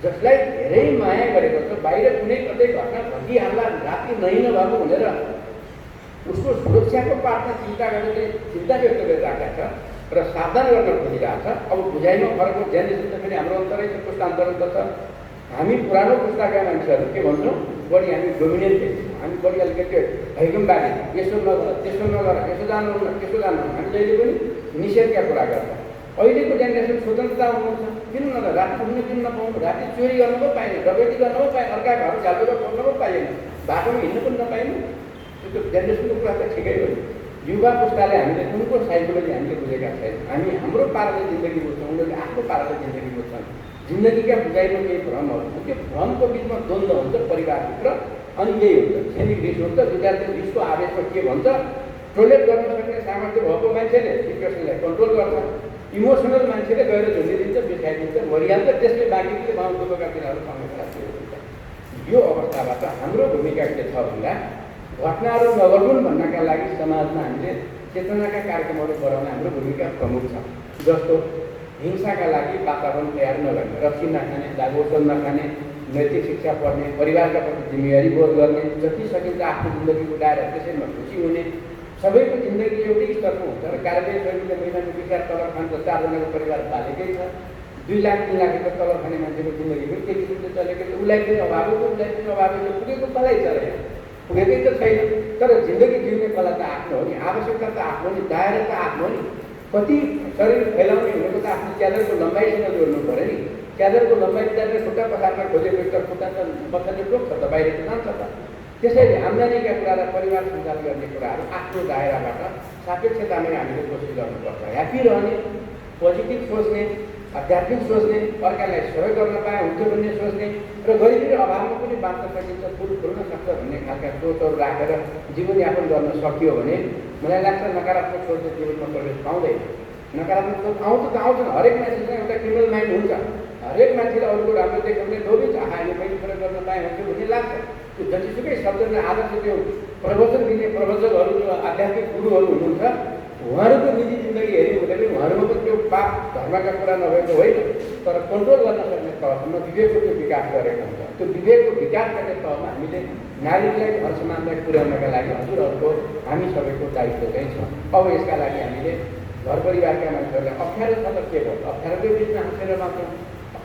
जसलाई धेरै माया गरेको छ, बाहिर कुनै कतै घटना घटिहाल्ला, राति नहिन बाबु भनेर उसको सुरक्षाको पाठमा चिन्ता गरेर चिन्ता व्यक्त गरिरहेको छ र सावधान गर्न खोजिरहेको छ। अब बुझाइमा फरक हो, जेनेरेसन त फेरि हाम्रो अन्तरै छ, पुस्तान्तरण त छ। हामी पुरानो पुस्ताका मान्छेहरू के भन्छौँ, बढी हामी डोमिनेन्ट देख्छौँ, हामी बढी अलिकति भैगमबारी, यसो नगर, त्यसो नगर, यसो जानु, त्यसो जानु, हामी जहिले पनि निषेधका कुरा गर्छौँ। अहिलेको जेनेरेसन स्वतन्त्रता हुनुहुन्छ, किन नगर, राति घुम्न किन नपाउनु, राति चोरी गर्न पो पाएन, डकैती गर्न पो पाएन, अर्का घर झालेर खोल्न पो पाइएन, बाटोमा हिँड्नु पनि नपाइनु। त्यो जेनेरेसनको कुरा त ठिकै हो। युवा पुस्ताले हामीले उनको साइकोलोजी हामीले बुझेका छैन। हामी हाम्रो पाराले जिन्दगी बुझ्छौँ, उनीहरूले आफ्नो पाराले जिन्दगी बुझ्छन्। जिन्दगीका बुझाइमा केही भ्रमहरू हुन्छ, त्यो भ्रमको बिचमा द्वन्द्व हुन्छ परिवारभित्र, अनि यही हुन्छ क्षणिक रिस हुन्छ। विद्यार्थी रिसको आवेशमा के भन्छ, टोलेट गर्न सक्ने सामर्थ्य भएको मान्छेले सिचुएसनलाई कन्ट्रोल गर्छ, इमोसनल मान्छेले गएर झुन्डिदिन्छ, बिसाइदिन्छ, मरिहाल्छ। त्यसले बाँकीले बाहुदुलोका कुराहरू समस्या हुन्छ। यो अवस्थाबाट हाम्रो भूमिका के छ भन्दा घटनाहरू नगर्नुन् भन्नका लागि समाजमा हामीले चेतनाका कार्यक्रमहरू गराउन हाम्रो भूमिका प्रमुख छ। जस्तो हिंसाका लागि वातावरण तयार नगर्ने, रक्सी नखाने, दागोसन नखाने, नैतिक शिक्षा पढ्ने, परिवारका प्रति जिम्मेवारी बोध गर्ने, जति सकिन्छ आफ्नो जिन्दगी उडाएर त्यसैमा खुसी हुने। सबैको जिन्दगी एउटै स्तरको हुन्छ र कार्यालय शैलीले महिनाको 20,000 तलब खान्छ, 4जनाको परिवार पालेकै छ, 2 लाख 3 लाखको तलब खाने मान्छेको जिन्दगी पनि त्यही किसिमले चलेको छ। उसलाई पनि अभाव पुगेको कलै छ र पुगेकै त छैन। तर जिन्दगी जिउने कला त आफ्नो हो नि, आवश्यकता त आफ्नो नि, दायरा त आफ्नो नि। कति शरीर फैलाउने भनेको त आफ्नो च्यादरको लम्बाइसँग जोड्नु पऱ्यो नि। च्यादरको लम्बाइ च्यादर खुट्टा पसारमा खोजेको त खुट्टा त बच्चाले टोक्छ त, बाहिर त जान्छ त। त्यसैले आम्दानीका कुरालाई परिवार सञ्चालन गर्ने कुराहरू आफ्नो दायराबाट सापेक्षतामै हामीले कोसिस गर्नुपर्छ। ह्याप्पी रहने, पोजिटिभ सोच्ने, आध्यात्मिक सोच्ने, अर्कालाई सहयोग गर्न पाए हुन्थ्यो भन्ने सोच्ने र गरिबी र अभावमा पनि बाँच्न सकिन्छ, फुल फुल्न सक्छ भन्ने खालका सोचहरू राखेर जीवनयापन गर्न सकियो भने मलाई लाग्छ नकारात्मक सोचले जीवनमा प्रवेश पाउँदैन। नकारात्मक सोच आउँछन्, हरेक मान्छेसँग एउटा क्रिमिनल माइन्ड हुन्छ। हरेक मान्छेले अरूको राम्रो देखाउने लोभिन्छ, हामीले मैले प्रयोग गर्न पाएँ हुन्थ्यो भन्ने लाग्छ। त्यो जतिसुकै शब्दले आदर्श त्यो प्रवचन दिने प्रवचकहरू जो आध्यात्मिक गुरुहरू हुनुहुन्छ, उहाँहरूको निजी जिन्दगी हेऱ्यो भने पनि उहाँहरूमा पनि त्यो पाप धर्मका कुरा नभएको होइन, तर कन्ट्रोल गर्न सक्ने तहसम्म विवेकको त्यो विकास गरेको हुन्छ। त्यो विवेकको विकास गर्ने तहमा हामीले नारीलाई घर समाजलाई पुर्याउनका लागि हजुरहरूको हामी सबैको दायित्व चाहिँ छ। अब यसका लागि हामीले घर परिवारका मान्छेहरूलाई अप्ठ्यारो छ त के गर्छ, अप्ठ्यारोकै बिचमा हाँसेर बाँच्छौँ।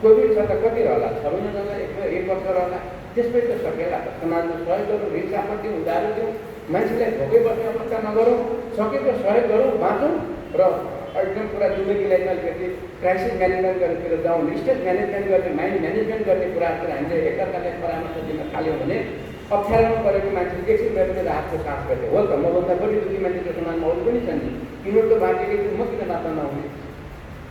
कोभिड छ त कति रहला, 6 महिना रहला, 1 वर्ष रहला, त्यसपछि त सकेला त। समाजमा सहयोग गरौँ, ऋण सामर्थ्य उधारो दिउँ, मान्छेलाई भोकै बस्ने अवस्था नगरौँ, सकेको सहयोग गरौँ, बाँचौँ र एकदम पुरा जिन्दगीलाई अलिकति क्राइसिस म्यानेजमेन्ट गरेर जाउँ, स्ट्रेस म्यानेजमेन्ट गर्ने, माइन्ड म्यानेजमेन्ट गर्ने कुराहरू हामीले एकअर्कालाई परामर्श दिन थाल्यौँ भने अप्ठ्यारोमा परेको मान्छेले एकछिन भए पनि राहतको सास गर्छ। हो त मभन्दा बढी दुःखी मान्छेको समाजमा अरू पनि छन् नि, तिनीहरू त बाँचेकै म किन बाँच्न नहुने?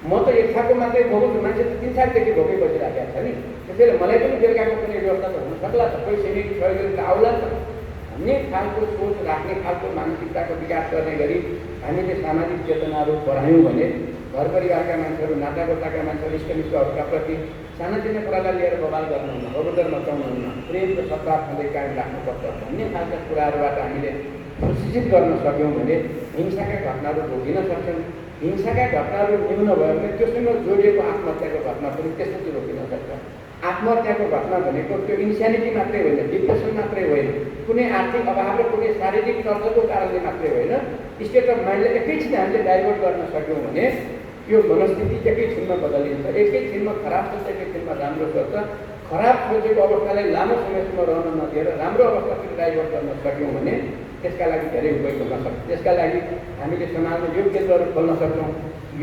म त 1 छाको मात्रै भोग्छु, मान्छे त 3 छाकदेखि भोकै बसिराखेको छ नि। त्यसैले मलाई पनि बेलुकाको कुनै व्यवस्था त हुन सक्ला त, कोही छिमेकी सहयोग त आउला त भन्ने खालको सोच राख्ने खालको मानसिकताको विकास गर्ने गरी हामीले सामाजिक चेतनाहरू बढायौँ भने घर परिवारका मान्छेहरू, नातागोताका मान्छेहरू, इष्टमित्रहरूका प्रति सानातिना कुरालाई लिएर बवाल गर्नुहुन्न, बगोदर मचाउनुहुन्न, प्रेम र सद्भाव सधैँ कायम राख्नुपर्छ भन्ने खालका कुराहरूबाट हामीले प्रशिक्षित गर्न सक्यौँ भने हिंसाका घटनाहरू रोकिन सक्छौँ। हिंसाका घटनाहरू न्यून भयो भने त्योसँग जोडिएको आत्महत्याको घटना पनि त्यसपछि रोकिन सक्छ। आत्महत्याको घटना भनेको त्यो इन्सानिटी मात्रै होइन, डिप्रेसन मात्रै होइन, कुनै आर्थिक अभाव र कुनै शारीरिक तर्कको कारणले मात्रै होइन। स्टेट अफ माइन्डलाई एकैछिन हामीले डाइभर्ट गर्न सक्यौँ भने यो मनस्थिति एकैछिनमा बदलिन्छ। एकैछिनमा खराब सोच एकैछिनमा राम्रो सोच, खराब सोचेको अवस्थालाई लामो समयसम्म रहन नदिएर राम्रो अवस्थातिर डाइभर्ट गर्न सक्यौँ भने त्यसका लागि धेरै उपयोग हुन सक्छ। त्यसका लागि हामीले समाजमा योग केन्द्रहरू खोल्न सक्छौँ।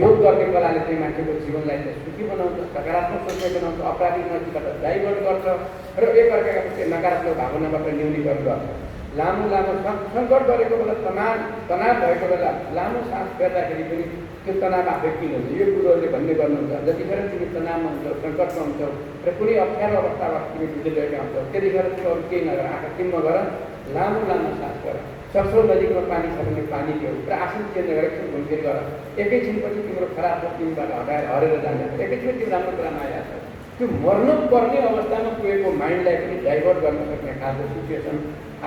योग गर्ने कलाले चाहिँ मान्छेको जीवनलाई चाहिँ सुखी बनाउँछ, सकारात्मक सोच्ने बनाउँछ, अपराधिक नैतिकबाट डाइभर्ट गर्छ र एकअर्काका प्रति नकारात्मक भावनाबाट न्यूनीकरण गर्छ। लामो सङ्कट गरेको बेला तनाव भएको बेला लामो सास फेर्दाखेरि पनि त्यो तनाव आफै किन हुन्छ, यो कुरोहरूले भन्ने गर्नुहुन्छ। जतिखेर तिमी तनावमा हुन्छौ, सङ्कटमा हुन्छौ र कुनै अप्ठ्यारो अवस्थाबाट तिमी गुज्रिरहेका हुन्छौ, त्यतिखेर तिमी अरू केही नगर, आँखा चिम्म गर, लामो सास गर, सक्छौ नजिकमा पानी छ भने पानी पिउ र आसन चेन्ज गरेर एकछिन घुमफिर गर। एकैछिनपछि तिम्रो खराब सोच तिमीबाट हरेर जान्छ, एकैछिन तिम्रो राम्रो कुरामा आइहाल्छ। त्यो मर्नुपर्ने अवस्थामा पुगेको माइन्डलाई पनि डाइभर्ट गर्न सक्ने खालको सिचुएसन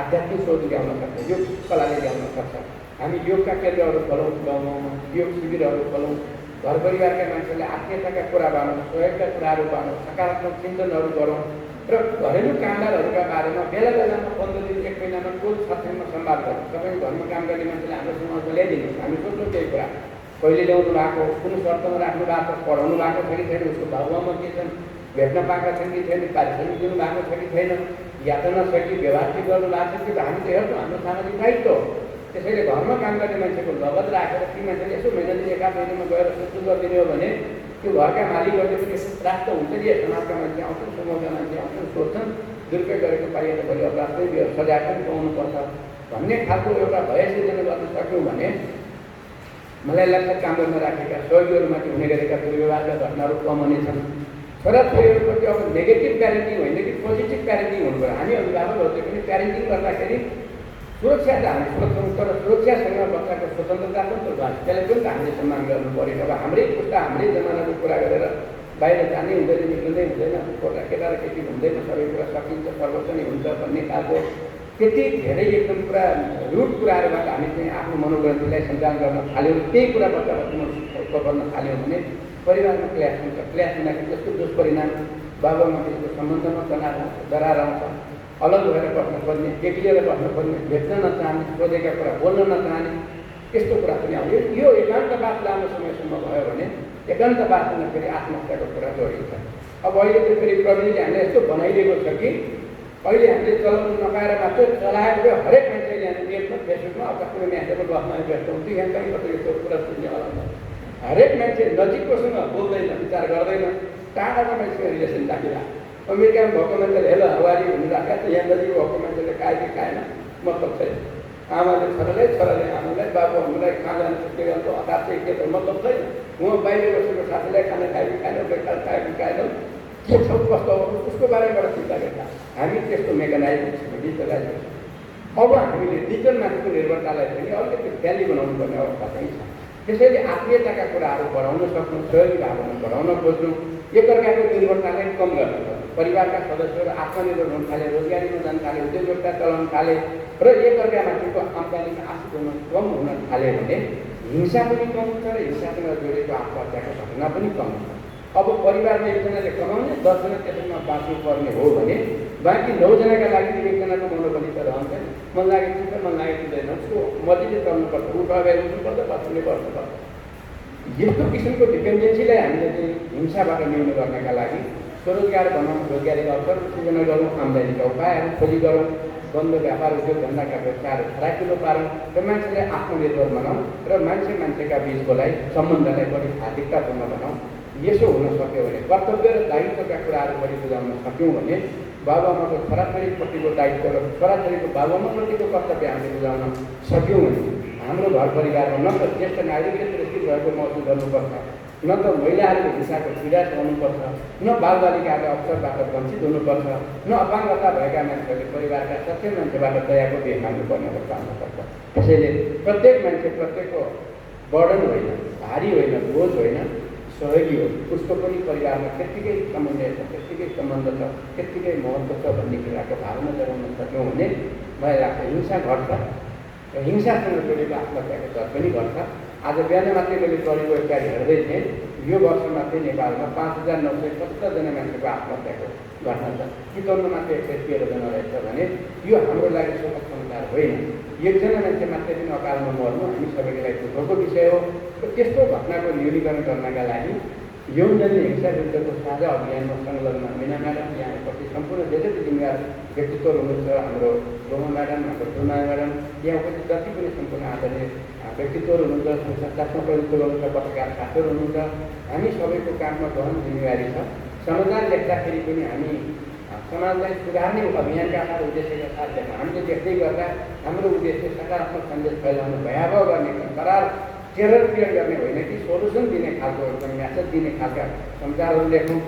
आध्यात्मिक सोच ल्याउन सक्छ, योग कलाले ल्याउन सक्छ। हामी योगका केन्द्रहरू खोलौँ, गाउँमा योग शिविरहरू खोलौँ, घर परिवारका मान्छेहरूले आत्मीयताका कुरा भनौँ, सहयोगका कुराहरू भनौँ, सकारात्मक चिन्तनहरू गरौँ र घरेलु कामदारहरूका बारेमा बेला बेलामा 15 दिन 1 महिनामा टोल छात्रमा सम्वाद गरौँ। तपाईँ घरमा काम गर्ने मान्छेले हाम्रो समाजमा ल्याइदिनुहोस्, हामी सोध्छौँ त्यही कुरा, कहिले ल्याउनु भएको, कुन शर्तमा राख्नु भएको, पढाउनु भएको छ कि छैन, उसको बाबुआमा के छन्, भेट्न पाएका छन् कि छैन, पारिश्रमिक दिनु भएको छ कि छैन, यातना छ कि व्यवहार के गर्नु भएको छ कि, हामी त हेर्छौँ हाम्रो सामाजिक दायित्व हो। त्यसैले घरमा काम गर्ने मान्छेको लगत राखेर ती मान्छेले यसो महिना दिन 1 महिनामा गएर सुसु गरिदिने हो भने त्यो घरका मालिकहरूले पनि यसो त्रास त हुन्छ नि। समाजका मान्छे आउँछन्, समूहका मान्छे आउँछन्, सोध्छन् दुरुपयोग गरेको पाइए त भोलि अपराधमै सजाय पनि पाउनुपर्छ भन्ने खालको एउटा भय सिर्जना गर्न सक्यौँ भने मलाई लाग्छ काम गर्न राखेका सहयोगीहरूमाथि हुने गरेका दुर्व्यवहारका घटनाहरू कम हुनेछन्। छोराछोरीहरूप्रति अब नेगेटिभ प्यारेन्टिङ होइन कि पोजिटिभ प्यारेन्टिङ हुनु पर्यो। हामी अभिभावकहरूले पनि प्यारेन्टिङ गर्दाखेरि सुरक्षा त हामी सोध्छौँ, तर सुरक्षासँग बच्चाको स्वतन्त्रता पनि त जान्छ, त्यसलाई पनि त हामीले सम्मान गर्नु पऱ्यो। अब हाम्रै पुस्ता हाम्रै जमानाको कुरा गरेर बाहिर जानै हुँदैन, निक्लिँदै हुँदैन, केटा र केटी हुँदैन, सबै कुरा सकिन्छ, सर्वोच्च नै हुन्छ भन्ने खालको त्यति धेरै एकदम पुरा रुट कुराहरूबाट हामी चाहिँ आफ्नो मनोग्रन्थीलाई सञ्चालन गर्न थाल्यौँ। त्यही कुरा बच्चाहरूसँग गर्न थाल्यौँ भने परिवारमा क्ल्यास हुन्छ। क्ल्यास हुँदाखेरि जस्तो दुष्परिणाम बाबामा त्यसको सम्बन्धमा तनाव आउँछ, दरार आउँछ, अलग भएर बस्नुपर्ने, एक्लिएर बस्नुपर्ने, भेट्न नचाहने, सोधेका कुरा बोल्न नचाहने, यस्तो कुरा पनि आउँछ। यो एकान्तवास लामो समयसम्म भयो भने एकान्तवासमा फेरि आत्महत्याको कुरा जोडिन्छ। अब अहिले त फेरि प्रविधिले हामीलाई यस्तो बनाइदिएको छ कि अहिले हामीले चलाउनु नपाएर मात्र चलाएको हरेक मान्छेले यहाँ नेटमा फेसबुकमा अब कुनै म्यासेजमा बस्न व्यस्त हुन्छ, यहाँ कहीँ कतै यस्तो कुरा सुन्नेवाला हुन्छ। हरेक मान्छे नजिककोसँग बोल्दैन, विचार गर्दैन, टाढाको मान्छेसँग रिलेसन राखिरहेको। अमेरिकामा भएको मान्छेले हेलो हवारी भनिराखेका छ, यहाँ नजिक भएको मान्छेले खाए कि खाएन मतलब छैन। आमाले छोराले आमालाई, बाबु हामीलाई खाना के गर्छ हतार चाहिँ के त मतलब छैन। उहाँ बाहिर बसेको साथीलाई खाना खायो कि खाएन, बेकार खायो कि खाएन, के छ कस्तो उसको बारेबाट चिन्ता गर्दा हामी त्यस्तो मेकानाइजेसन डिजिटलाइजेसन। अब हामीले डिजिटलमाथिको निर्भरतालाई पनि अलिकति भ्याली बनाउनु पर्ने अवस्था पनि छ। त्यसैले आत्मीयताका कुराहरू बढाउन सक्नु, सहयोगी भावना बढाउन खोज्नु, एकअर्काको निर्भरतालाई कम गर्नु पर्छ। परिवारका सदस्यहरू आत्मनिर्भर हुन थाले, रोजगारीमा जान थाले, उद्योगता चलाउन थाले र एकअर्कामाथिको आम्दानीमा आश्रित हुन कम हुन थाल्यो भने हिंसा पनि कम हुन्छ र हिंसासँग जोडिएको आत्महत्याको घटना पनि कम हुन्छ। अब परिवारमा एकजनाले कमाउने 10 जना त्यसैमा बाँच्नु पर्ने हो भने बाँकी 9 जनाका लागि एकजनाको मनोबली त रहन्छ। मन लागेको चिन्छ, मन लागेको चिन्दैन, उसको मजिले चल्नुपर्छ, उठाएर उठ्नुपर्छ, बस्ने गर्नुपर्छ। यस्तो किसिमको डिपेन्डेन्सीलाई हामीले चाहिँ हिंसाबाट न्यून गर्नका लागि स्वरोजगार बनाउँ, रोजगारीका अवसर सृजना गरौँ, आम्दानीका उपायहरू खोजी गरौँ, बन्द व्यापार उद्योग धन्दाका व्यवसायहरू खराकिलो पारौँ र मान्छेलाई आत्मनिर्भर बनाऊँ र मान्छेका बिचकोलाई सम्बन्धलाई बढी हार्दिकतापूर्ण बनाऊँ। यसो हुन सक्यो भने कर्तव्य र दायित्वका कुराहरू बढी बुझाउन सक्यौँ भने बाबुआमाको छोराछोरीप्रतिको दायित्व र छोराछोरीको बाबुआमाप्रतिको कर्तव्य हामीले बुझाउन सक्यौँ भने हाम्रो घर परिवारमा न त ज्येष्ठ नागरिकले सुरक्षित भएको महसुस गर्नुपर्छ, न त महिलाहरूले हिंसाको पीडा सहनुपर्छ, न बालबालिकाले अवसरबाट वञ्चित हुनुपर्छ, न अपाङ्गता भएका मान्छेहरूले परिवारका सबै मान्छेबाट दयाको बिहे माग्नुपर्ने अवस्था हुनुपर्छ। त्यसैले प्रत्येक मान्छे प्रत्येकको बर्डन होइन, भारी होइन, बोझ होइन, सहयोगी हो। उसको पनि परिवारमा त्यत्तिकै समन्वय छ, त्यत्तिकै सम्बन्ध छ, त्यत्तिकै महत्त्व छ भन्ने कुराको भावना जगाउन सक्यौँ भने मलाई लाग्छ हिंसा घट्छ र हिंसासँग जोडेको आत्महत्याको दर पनि घट्छ। आज बिहान मात्रै मैले गरेको एक कार्य हेर्दै थिएँ, यो वर्ष मात्रै नेपालमा 5970 जना मान्छेको आत्महत्याको घटना छ। चितवनमा मात्रै 113 जना रहेछ भने यो हाम्रो लागि सुखद समाचार होइन। एकजना मान्छे मात्रै पनि अकालमा मर्नु हामी सबैको लागि दुःखको विषय हो। त्यस्तो घटनाको न्यूनीकरण गर्नका लागि यौनजन्य हिंसा विरुद्धको साझा अभियानमा संलग्न मीना म्याडम, यहाँप्रति सम्पूर्ण धेरै जिम्मेवार व्यक्तित्वहरू हुनुहुन्छ। हाम्रो रोमा म्याडम, हाम्रो डुमा म्याडम, यहाँप्रति जति पनि सम्पूर्ण आदरणीय व्यक्तित्वहरू हुनुहुन्छ, संस्थात्मक नेतृत्व गर्नुहुन्छ, पत्रकार साथीहरू हुनुहुन्छ। हामी सबैको काममा गहन जिम्मेवारी छ। समाचार लेख्दाखेरि पनि हामी समाजलाई सुधार्ने अभियानका साथ उद्देश्यका साथ लेख्छौँ। हामीले देख्दै गर्दा हाम्रो उद्देश्य सकारात्मक सन्देश फैलाउनु, भयावह गर्ने, करार टेरर क्रिएट गर्ने होइन कि सोल्युसन दिने खालको एकदम म्यासेज दिने खालका समाचारहरू लेखौँ।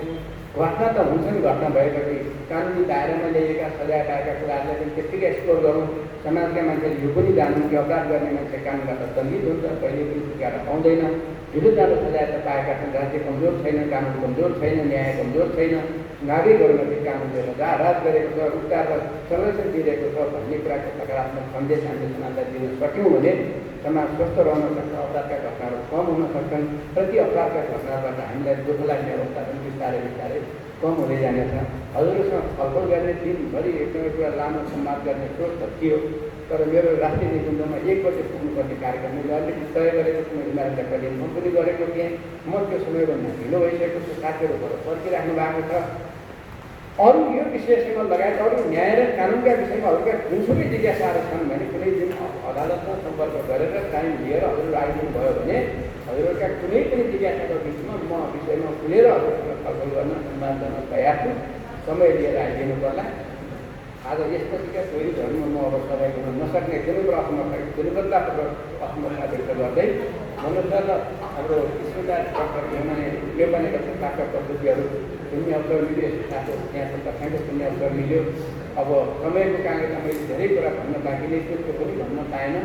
घटना त हुन्छन्, घटना भएपछि कानुनी दायरामा ल्याइएका सजाय पाएका कुराहरूलाई पनि त्यत्तिकै एक्सप्लोर गरौँ। समाजका मान्छेले यो पनि जान्नु कि अपराध गर्ने मान्छे कानुनबाट दण्डित हुन्छ, कहिले पनि छुटकारा पाउँदैन। ढिलो जाँदो सजाय त पाएका छन्। राज्य कमजोर छैन, कानुन कमजोर छैन, न्याय कमजोर छैन। नागरिकहरूमाथि कानुनले राज गरेको छ, उपचार र संरक्षण दिइरहेको छ भन्ने कुराको सकारात्मक सन्देश हामीले समाजलाई दिन सक्यौँ भने समाज स्वस्थ रहन सक्छ, अपराधका घटनाहरू कम हुन सक्छन् र ती अपराधका घटनाबाट हामीलाई दुःख लाग्ने अवस्था पनि बिस्तारै बिस्तारै कम हुँदै जानेछ। हजुरसँग छलफल गर्ने दिनभरि एकदमै कुरा लामो संवाद गर्ने सोच त थियो, तर मेरो राष्ट्रिय निकुञ्जमा 1 बजे पुग्नुपर्ने कार्यक्रम मैले अलिकति तय गरेको छु। मैले कहिले म पनि गरेको थिएँ। म त्यो समयभन्दा ढिलो भइसकेको छु, साथीहरूबाट पर्खिराख्नु भएको छ। अरू यो विषयसँग लगायत अरू न्याय र कानुनका विषयमा अरूका जुनसुकै जिज्ञासाहरू छन् भने कुनै दिन अदालतमा सम्पर्क गरेर टाइम लिएर हजुरहरू आइदिनु भयो भने हजुरहरूका कुनै पनि जिज्ञासाको बिचमा म विषयमा खुलेर हजुरसँग छलफल गर्न सम्वाद गर्न तयार छु। समय लिएर आइदिनु पर्ला। आज यसपछिका छोरी धर्म म अब सबैको नसक्ने एकदमै दुर्बलतापूर्वक असमर्था व्यक्त गर्दै मनुष्य र हाम्रो स्कुलका डक्टर नेपालीका संस्थाका प्रस्तुतिहरू सुन्ने अवसर मिल्यो। साथै त्यहाँ संस्थासँगै सुन्ने अवसर मिल्यो। अब समयको कारणले मैले धेरै कुरा भन्न बाँकी नै थियो, त्यो पनि भन्न पाएन।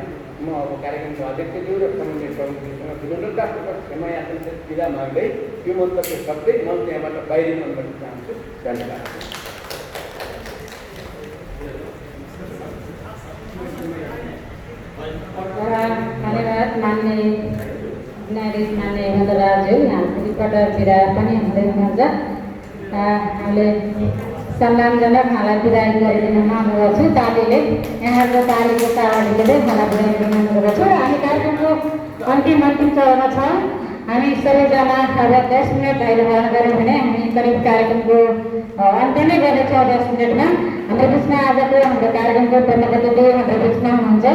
म अब कार्यक्रमको अध्यक्षज्यू र समन्वय प्रमुखसँग विनम्रतापूर्वक क्षमा याचना विदा माग्दै यो मन्तव्य सक्दै म त्यहाँबाट बाहिरिनु गर्न चाहन्छु। धन्यवाद। धन्यवाद मान्य न्यायाधीश मान्य हेमन्तराज्यू, यहाँ पटक बिदा पनि हुँदै हुनुहुन्छ। हामीले सम्मानजनक उहाँलाई बिदाई गरिदिन माग्नु गर्छु। तालीले यहाँको तालीको तालीले चाहिँ उहाँलाई बिदाई गरिदिन माग्नु गर्छु। हामी कार्यक्रमको अन्तिम चरणमा छौँ। हामी सबैजना अब 10 मिनट अहिले भ्रमण गऱ्यौँ भने हामी करिब कार्यक्रमको अन्त्य नै गर्नेछौँ 10 मिनटमा। हाम्रो बिचमा आजको हाम्रो कार्यक्रमको प्रमुख अतिथि हाम्रो बिचमा हुनुहुन्छ